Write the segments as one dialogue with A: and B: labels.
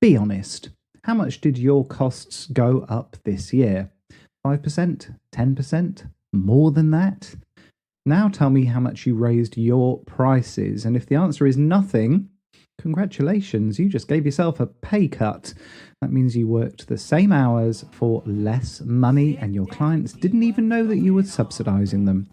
A: Be honest. How much did your costs go up this year? 5%? 10%? More than that? Now tell me how much you raised your prices. And if the answer is nothing, congratulations, you just gave yourself a pay cut. That means you worked the same hours for less money and your clients didn't even know that you were subsidizing them.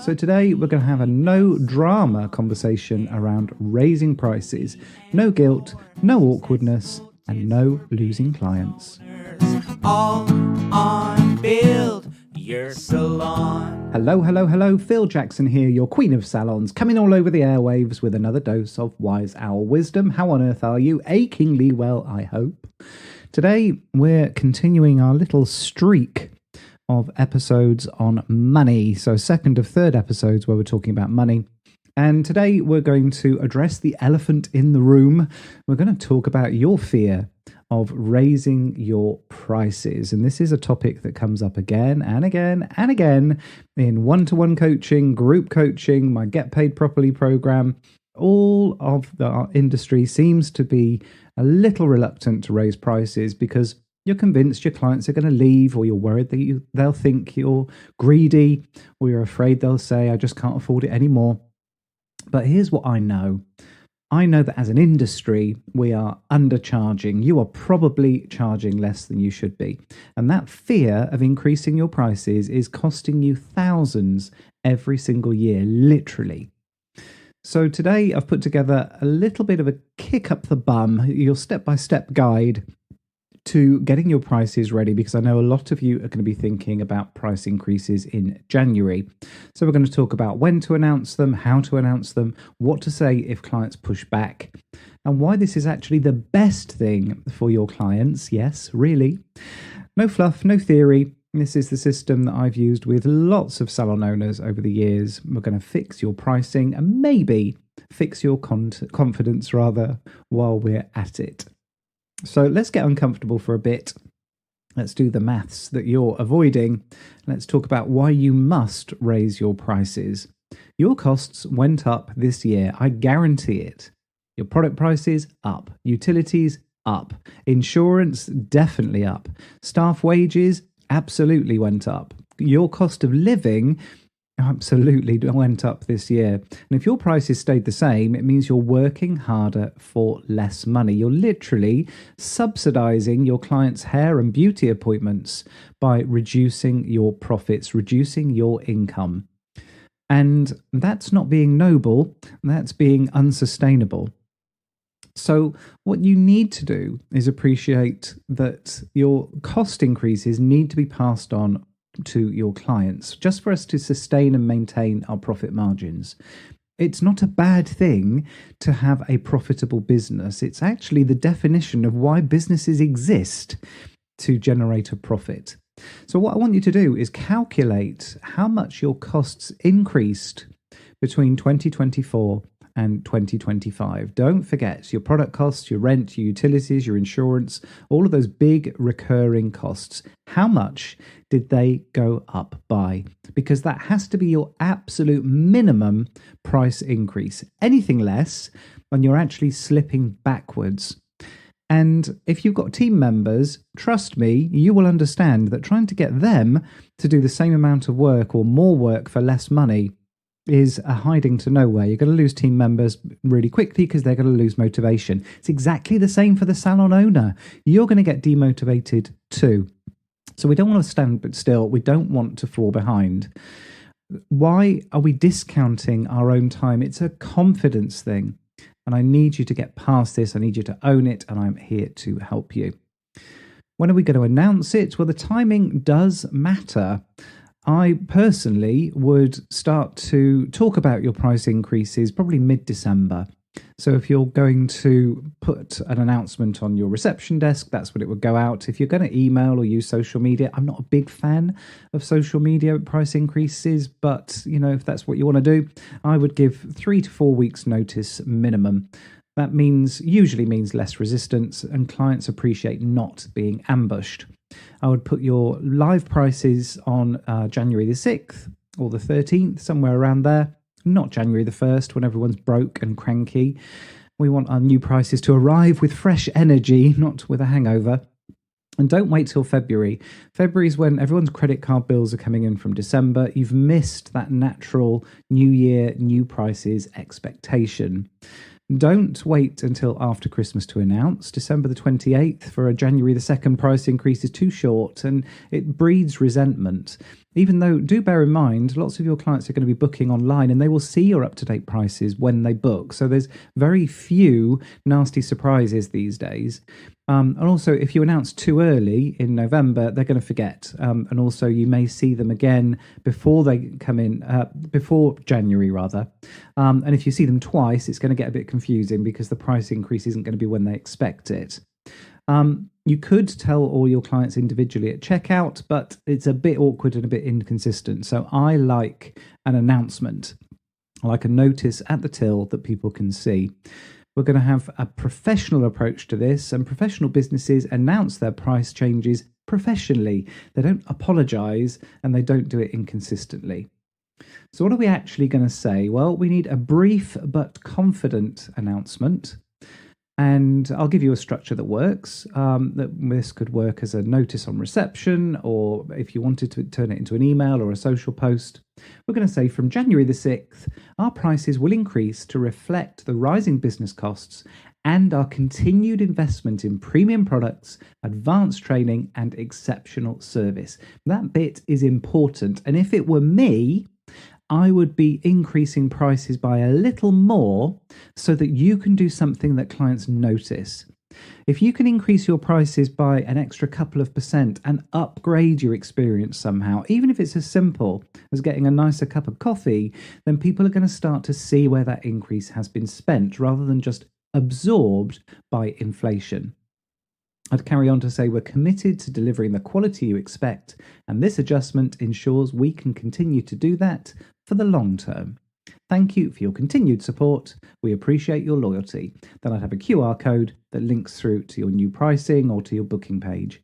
A: So today we're going to have a no drama conversation around raising prices. No guilt, no awkwardness, and no losing clients.
B: All on Build Your Salon.
A: Hello. Phil Jackson here, your queen of salons, coming all over the airwaves with another dose of wise owl wisdom. How on earth are you? Achingly well, I hope. Today we're continuing our little streak of episodes on money. So second of third episodes where we're talking about money. And today we're going to address the elephant in the room. We're going to talk about your fear of raising your prices. And this is a topic that comes up again and again and again in one-to-one coaching, group coaching, my Get Paid Properly program. All of our industry seems to be a little reluctant to raise prices because you're convinced your clients are going to leave, or you're worried that they'll think you're greedy, or you're afraid they'll say, I just can't afford it anymore. But here's what I know. I know that as an industry, we are undercharging. You are probably charging less than you should be. And that fear of increasing your prices is costing you thousands every single year, literally. So today I've put together a little bit of a kick up the bum, your step-by-step guide to getting your prices ready, because I know a lot of you are going to be thinking about price increases in January. So we're going to talk about when to announce them, how to announce them, what to say if clients push back, and why this is actually the best thing for your clients. Yes, really. No fluff, no theory. This is the system that I've used with lots of salon owners over the years. We're going to fix your pricing and maybe fix your confidence rather while we're at it. So let's get uncomfortable for a bit. Let's do the maths that you're avoiding. Let's talk about why you must raise your prices. Your costs went up this year. I guarantee it. Your product prices up. Utilities up. Insurance definitely up. Staff wages absolutely went up. Your cost of living absolutely went up this year. And if your prices stayed the same, it means you're working harder for less money. You're literally subsidizing your clients' hair and beauty appointments by reducing your profits, reducing your income. And that's not being noble, that's being unsustainable. So what you need to do is appreciate that your cost increases need to be passed on to your clients, just for us to sustain and maintain our profit margins. It's not a bad thing to have a profitable business. It's actually the definition of why businesses exist, to generate a profit. So what I want you to do is calculate how much your costs increased between 2024 and 2025. Don't forget your product costs, your rent, your utilities, your insurance, all of those big recurring costs. How much did they go up by? Because that has to be your absolute minimum price increase. Anything less, and you're actually slipping backwards. And if you've got team members, trust me, you will understand that trying to get them to do the same amount of work or more work for less money is a hiding to nowhere. You're going to lose team members really quickly because they're going to lose motivation. It's exactly the same for the salon owner. You're going to get demotivated too. So we don't want to stand still. We don't want to fall behind. Why are we discounting our own time? It's a confidence thing. And I need you to get past this. I need you to own it. And I'm here to help you. When are we going to announce it? Well, the timing does matter. I personally would start to talk about your price increases probably mid-December. So if you're going to put an announcement on your reception desk, that's when it would go out. If you're going to email or use social media, I'm not a big fan of social media price increases, but if that's what you want to do, I would give 3 to 4 weeks notice minimum. That usually means less resistance, and clients appreciate not being ambushed. I would put your live prices on January the 6th or the 13th, somewhere around there. Not January the 1st when everyone's broke and cranky. We want our new prices to arrive with fresh energy, not with a hangover. And don't wait till February. February is when everyone's credit card bills are coming in from December. You've missed that natural New Year, new prices expectation. Don't wait until after Christmas to announce. December the 28th for a January the 2nd price increase is too short and it breeds resentment. Even though, do bear in mind, lots of your clients are going to be booking online and they will see your up-to-date prices when they book. So there's very few nasty surprises these days. And also, if you announce too early in November, they're going to forget. And also, you may see them again before they come in, before January, rather. And if you see them twice, it's going to get a bit confusing because the price increase isn't going to be when they expect it. You could tell all your clients individually at checkout, but it's a bit awkward and a bit inconsistent. So I like an announcement, like a notice at the till that people can see. We're going to have a professional approach to this, and professional businesses announce their price changes professionally. They don't apologize and they don't do it inconsistently. So what are we actually going to say? Well, we need a brief but confident announcement. And I'll give you a structure that works. This could work as a notice on reception, or if you wanted to turn it into an email or a social post. We're going to say from January the 6th, our prices will increase to reflect the rising business costs and our continued investment in premium products, advanced training, and exceptional service. That bit is important. And if it were me, I would be increasing prices by a little more so that you can do something that clients notice. If you can increase your prices by an extra couple of % and upgrade your experience somehow, even if it's as simple as getting a nicer cup of coffee, then people are going to start to see where that increase has been spent rather than just absorbed by inflation. I'd carry on to say we're committed to delivering the quality you expect, and this adjustment ensures we can continue to do that for the long term. Thank you for your continued support. We appreciate your loyalty. Then I'd have a QR code that links through to your new pricing or to your booking page.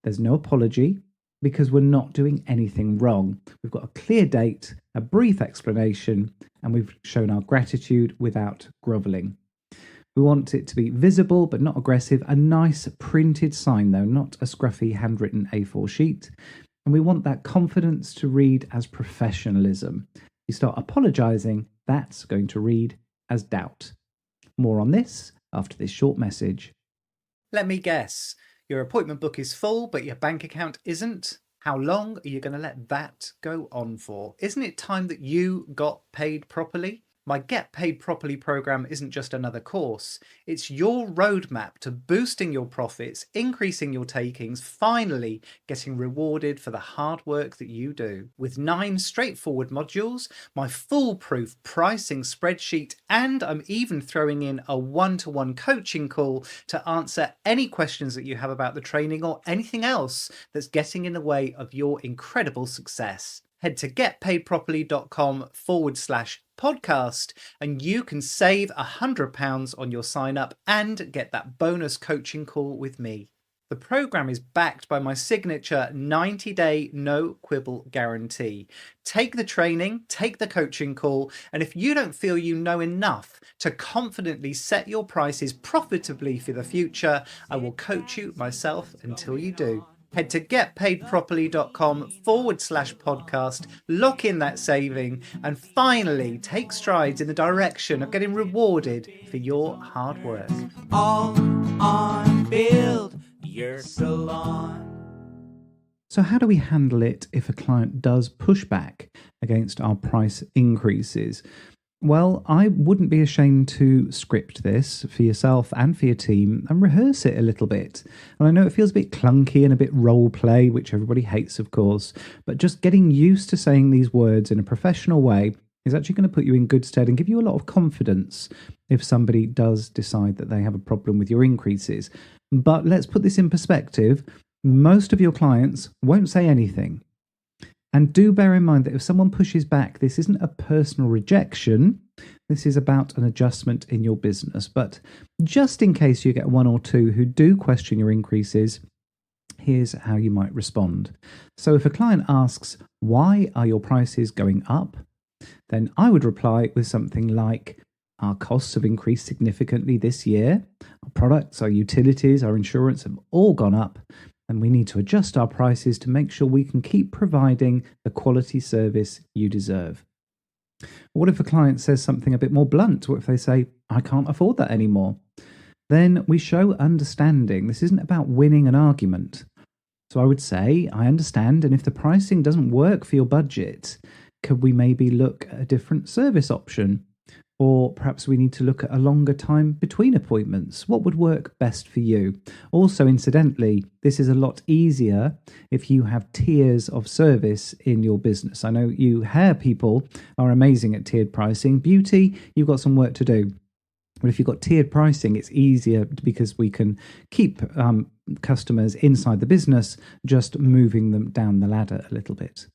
A: There's no apology because we're not doing anything wrong. We've got a clear date, a brief explanation, and we've shown our gratitude without grovelling. We want it to be visible but not aggressive, a nice printed sign though, not a scruffy handwritten A4 sheet. And we want that confidence to read as professionalism. You start apologising, that's going to read as doubt. More on this after this short message.
C: Let me guess, your appointment book is full but your bank account isn't? How long are you going to let that go on for? Isn't it time that you got paid properly? My Get Paid Properly program isn't just another course. It's your roadmap to boosting your profits, increasing your takings, finally getting rewarded for the hard work that you do. With 9 straightforward modules, my foolproof pricing spreadsheet, and I'm even throwing in a one-to-one coaching call to answer any questions that you have about the training or anything else that's getting in the way of your incredible success. Head to getpaidproperly.com/podcast and you can save £100 on your sign up and get that bonus coaching call with me. The program is backed by my signature 90-day no quibble guarantee. Take the training, take the coaching call, and if you don't feel you know enough to confidently set your prices profitably for the future, I will coach you myself until you do. Head to getpaidproperly.com/podcast, lock in that saving, and finally take strides in the direction of getting rewarded for your hard work.
B: All on Build Your Salon.
A: So how do we handle it if a client does push back against our price increases? Well, I wouldn't be ashamed to script this for yourself and for your team and rehearse it a little bit. And I know it feels a bit clunky and a bit role play, which everybody hates, of course, but just getting used to saying these words in a professional way is actually going to put you in good stead and give you a lot of confidence if somebody does decide that they have a problem with your increases. But let's put this in perspective. Most of your clients won't say anything. And do bear in mind that if someone pushes back, this isn't a personal rejection. This is about an adjustment in your business. But just in case you get one or two who do question your increases, here's how you might respond. So if a client asks, why are your prices going up? Then I would reply with something like, Our costs have increased significantly this year. Our products, our utilities, our insurance have all gone up, and we need to adjust our prices to make sure we can keep providing the quality service you deserve. What if a client says something a bit more blunt? What if they say, I can't afford that anymore? Then we show understanding. This isn't about winning an argument. So I would say, I understand, and if the pricing doesn't work for your budget, could we maybe look at a different service option? Or perhaps we need to look at a longer time between appointments. What would work best for you? Also, incidentally, this is a lot easier if you have tiers of service in your business. I know you hair people are amazing at tiered pricing. Beauty, you've got some work to do. But if you've got tiered pricing, it's easier because we can keep customers inside the business, just moving them down the ladder a little bit.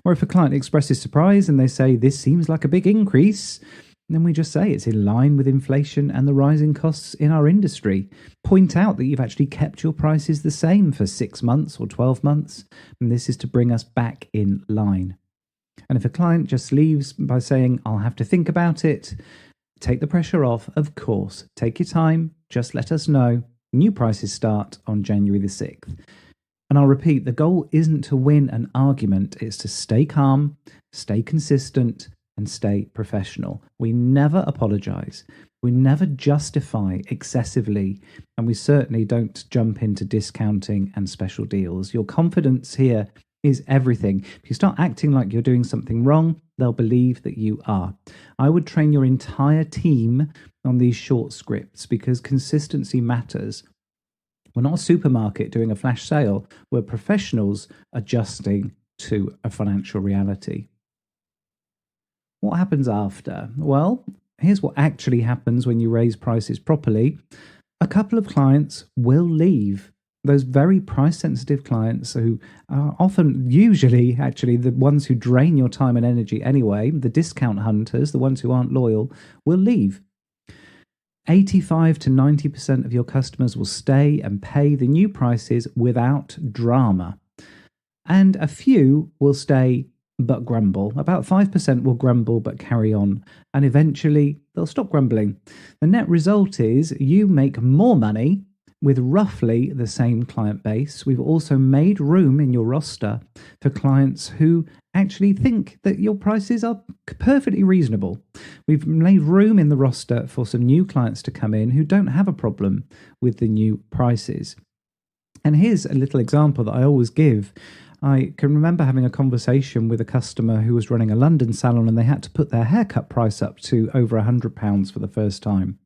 A: Or if a client expresses surprise and they say, this seems like a big increase, then we just say it's in line with inflation and the rising costs in our industry. Point out that you've actually kept your prices the same for 6 months or 12 months, and this is to bring us back in line. And if a client just leaves by saying, I'll have to think about it, take the pressure off, of course. Take your time, just let us know. New prices start on January the 6th. And I'll repeat, the goal isn't to win an argument, it's to stay calm, stay consistent, and stay professional. We never apologize. We never justify excessively, and we certainly don't jump into discounting and special deals. Your confidence here is everything. If you start acting like you're doing something wrong, they'll believe that you are. I would train your entire team on these short scripts because consistency matters. We're not a supermarket doing a flash sale. We're professionals adjusting to a financial reality. What happens after? Well, here's what actually happens when you raise prices properly. A couple of clients will leave. Those very price-sensitive clients who are often, usually, actually, the ones who drain your time and energy anyway, the discount hunters, the ones who aren't loyal, will leave. 85 to 90% of your customers will stay and pay the new prices without drama. And a few will stay but grumble. About 5% will grumble but carry on, and eventually they'll stop grumbling. The net result is you make more money with roughly the same client base. We've also made room in your roster for clients who actually think that your prices are perfectly reasonable. We've made room in the roster for some new clients to come in who don't have a problem with the new prices. And here's a little example that I always give. I can remember having a conversation with a customer who was running a London salon, and they had to put their haircut price up to over £100 for the first time.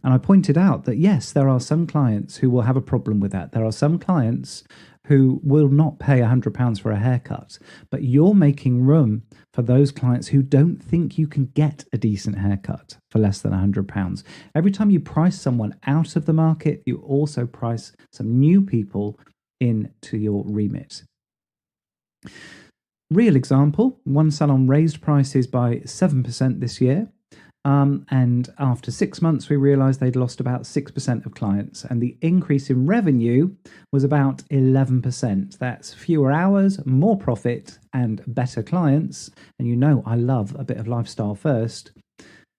A: And I pointed out that, yes, there are some clients who will have a problem with that. There are some clients who will not pay £100 for a haircut, but you're making room for those clients who don't think you can get a decent haircut for less than £100. Every time you price someone out of the market, you also price some new people into your remit. Real example, one salon raised prices by 7% this year. And after 6 months, we realized they'd lost about 6% of clients, and the increase in revenue was about 11%. That's fewer hours, more profit, and better clients. And you know I love a bit of lifestyle first.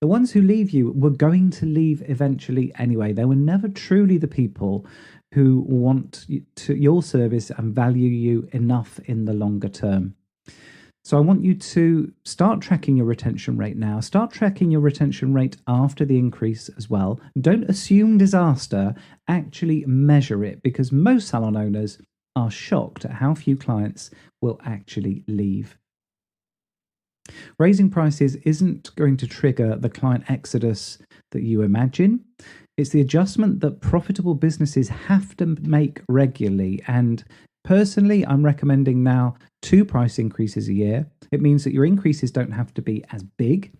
A: The ones who leave you were going to leave eventually anyway. They were never truly the people who want your service and value you enough in the longer term. So I want you to start tracking your retention rate now. Start tracking your retention rate after the increase as well. Don't assume disaster. Actually measure it, because most salon owners are shocked at how few clients will actually leave. Raising prices isn't going to trigger the client exodus that you imagine. It's the adjustment that profitable businesses have to make regularly. And personally, I'm recommending now 2 price increases a year. It means that your increases don't have to be as big.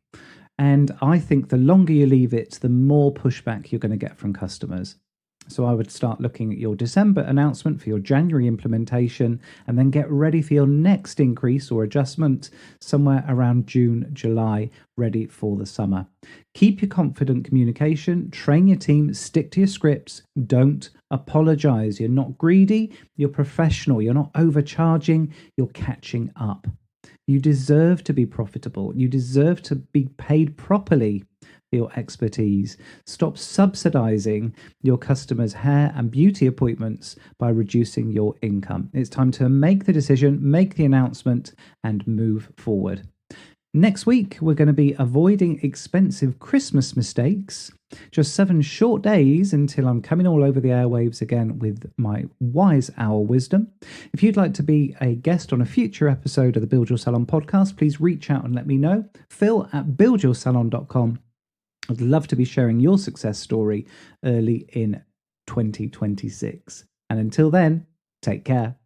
A: And I think the longer you leave it, the more pushback you're going to get from customers. So I would start looking at your December announcement for your January implementation, and then get ready for your next increase or adjustment somewhere around June, July, ready for the summer. Keep your confident communication, train your team, stick to your scripts, don't apologize. You're not greedy, you're professional, you're not overcharging, you're catching up. You deserve to be profitable. You deserve to be paid properly your expertise. Stop subsidizing your customers' hair and beauty appointments by reducing your income. It's time to make the decision, make the announcement, and move forward. Next week, we're going to be avoiding expensive Christmas mistakes. Just 7 short days until I'm coming all over the airwaves again with my wise owl wisdom. If you'd like to be a guest on a future episode of the Build Your Salon podcast, please reach out and let me know. phil@buildyoursalon.com. I'd love to be sharing your success story early in 2026. And until then, take care.